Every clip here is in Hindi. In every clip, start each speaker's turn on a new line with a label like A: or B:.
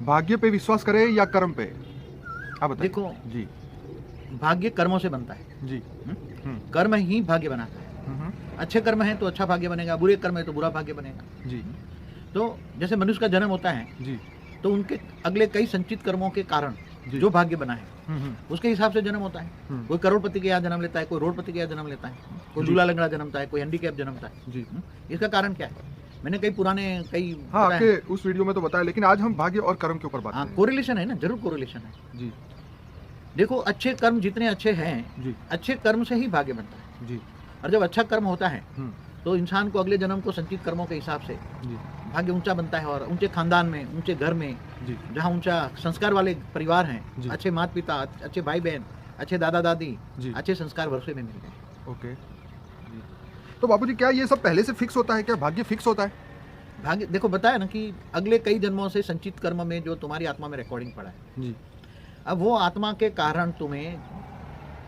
A: भाग्य पे विश्वास करें या कर्म पे, आप बताइए।
B: देखो
A: जी
B: भाग्य कर्मों से बनता है।
A: जी।
B: कर्म ही भाग्य बनाता है। अच्छे कर्म है तो अच्छा भाग्य बनेगा, बुरे कर्म है तो बुरा भाग्य बनेगा।
A: जी
B: तो जैसे मनुष्य का जन्म होता है
A: जी
B: तो उनके अगले कई संचित कर्मों के कारण
A: जी।
B: जो भाग्य बना है उसके हिसाब से जन्म होता है। कोई करोड़पति के यहाँ जन्म लेता है, कोई रोडपति के यहाँ जन्म लेता है, कोई दूल्हा लंगड़ा जन्मता है, कोई हैंडीकैप जन्मता है
A: जी।
B: इसका कारण क्या है? मैंने कई
A: हाँ, आपके उस वीडियो में तो बताया, लेकिन आज हम भाग्य और कर्म के ऊपर बात करेंगे।
B: कोरिलेशन है ना, जरूर कोरिलेशन है
A: जी।
B: देखो अच्छे कर्म जितने अच्छे हैं
A: जी
B: अच्छे कर्म से ही भाग्य बनता है।
A: जी
B: और जब अच्छा कर्म होता है तो इंसान को अगले जन्म को संचित कर्मों के हिसाब से
A: जी
B: भाग्य ऊंचा बनता है। और ऊंचे खानदान में, ऊंचे घर में,
A: जी
B: जहाँ ऊंचा संस्कार वाले परिवार
A: जी।
B: हैं, अच्छे माता पिता, अच्छे भाई बहन, अच्छे दादा दादी,
A: जी।
B: अच्छे संस्कार वर्षे में मिलते हैं।
A: ओके जी। तो बाबूजी क्या ये सब पहले से फिक्स होता है, क्या भाग्य फिक्स होता है?
B: भाग्य देखो बताया ना कि अगले कई जन्मों से संचित कर्म में जो तुम्हारी आत्मा में रिकॉर्डिंग पड़ा है,
A: जी
B: अब वो आत्मा के कारण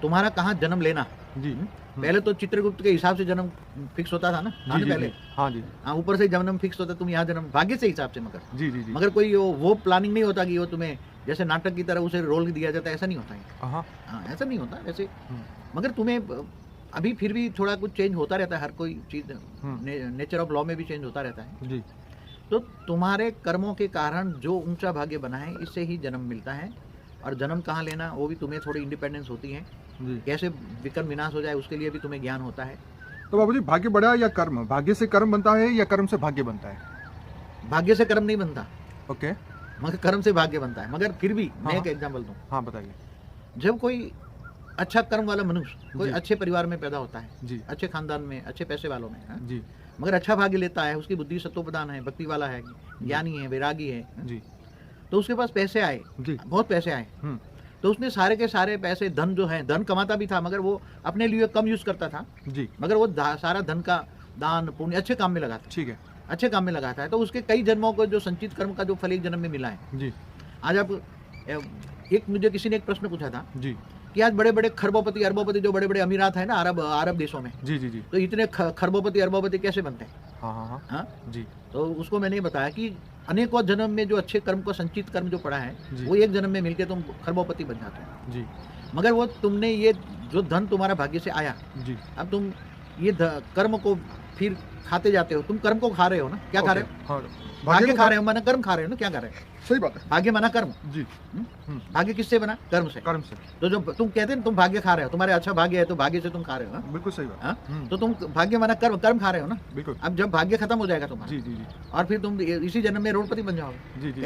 B: तुम्हारा कहाँ जन्म लेना।
A: जी।
B: पहले तो चित्रगुप्त के हिसाब से जन्म फिक्स होता था ना,
A: जी जी
B: पहले।
A: जी। हाँ जी।
B: हाँ, ऊपर से जन्म फिक्स होता, तुम यहाँ जन्म भाग्य से हिसाब से।
A: जी जी जी।
B: मगर कोई वो प्लानिंग नहीं होता कि वो तुम्हें जैसे नाटक की तरह उसे रोल दिया जाता है, ऐसा नहीं होता है। हाँ, ऐसा नहीं होता वैसे। मगर तुम्हें अभी फिर भी थोड़ा कुछ चेंज होता रहता है, हर कोई चीज नेचर ऑफ लॉ में भी चेंज होता रहता है
A: जी।
B: तो तुम्हारे कर्मों के कारण जो ऊंचा भाग्य बना है इससे ही जन्म मिलता है। और जन्म कहाँ लेना वो भी तुम्हें थोड़ी इंडिपेंडेंस होती है।
A: जी।
B: कैसे विकर्म विनाश हो जाए उसके लिए भी तुम्हें ज्ञान होता है।
A: तो बाबूजी भाग्य बढ़ा या कर्म, भाग्य से कर्म बनता है या कर्म से भाग्य बनता है?
B: भाग्य से कर्म नहीं बनता,
A: ओके।
B: मगर कर्म से भाग्य बनता है। मगर फिर भी मैं
A: हाँ।
B: एक एग्जांपल दूं।
A: हाँ बताइए।
B: जब कोई अच्छा कर्म वाला मनुष्य कोई
A: जी।
B: अच्छे परिवार में पैदा होता है,
A: जी
B: अच्छे खानदान में, अच्छे पैसे वालों में, हाँ?
A: जी
B: मगर अच्छा भाग्य लेता है, उसकी बुद्धि सत्वप्रधान है, भक्ति वाला है, ज्ञानी है, वैरागी है,
A: जी
B: तो उसके पास पैसे आए,
A: जी।
B: बहुत पैसे आए, तो उसने सारे के सारे पैसे, धन जो है, धन कमाता भी था मगर वो अपने लिए कम यूज करता था
A: जी।
B: मगर वो सारा धन का दान पुण्य अच्छे काम में लगाता है।
A: ठीक है।
B: अच्छे काम में लगाता है तो उसके कई जन्मों को जो संचित कर्म का जो फल एक जन्म में मिला है।
A: जी
B: आज आप एक मुझे किसी ने एक प्रश्न पूछा था
A: जी
B: कि आज बड़े बड़े खरबोपति अरबोपति जो बड़े बड़े अमीरात है ना अरब देशों में,
A: जी जी जी।
B: तो इतने खरबोपति अरबोपति कैसे बनते हैं?
A: हाँ हाँ हाँ
B: हाँ,
A: जी
B: तो उसको मैंने बताया कि अनेकों जन्म में जो अच्छे कर्म को संचित कर्म जो पड़ा है
A: जी।
B: वो एक जन्म में मिलके तुम खरबोपति बन जाते हो।
A: जी
B: मगर वो तुमने ये जो धन तुम्हारा भाग्य से आया,
A: जी।
B: अब तुम ये कर्म को फिर खाते जाते हो। तुम कर्म को खा रहे हो ना, क्या खा रहे हो?
A: हाँ,
B: भाग्य खा रहे हो, माना कर्म खा रहे हो ना, क्या खा रहे हो?
A: सही बात है।
B: भाग्य माना कर्म।
A: जी।
B: भाग्य किससे बना? कर्म से।
A: कर्म से।
B: तो जो तुम कहते हैं तुम भाग्य खा रहे हो, तुम्हारे अच्छा भाग्य है तो भाग्य से तुम खा रहे हो। हाँ?
A: बिल्कुल सही बात।
B: हाँ? तो तुम भाग्य माना कर्म, कर्म खा रहे हो ना।
A: बिल्कुल।
B: अब जब भाग्य खत्म हो जाएगा तुम्हारा
A: जी जी जी
B: और फिर तुम इसी जन्म में रोडपति बन जाओगे।
A: जी जी।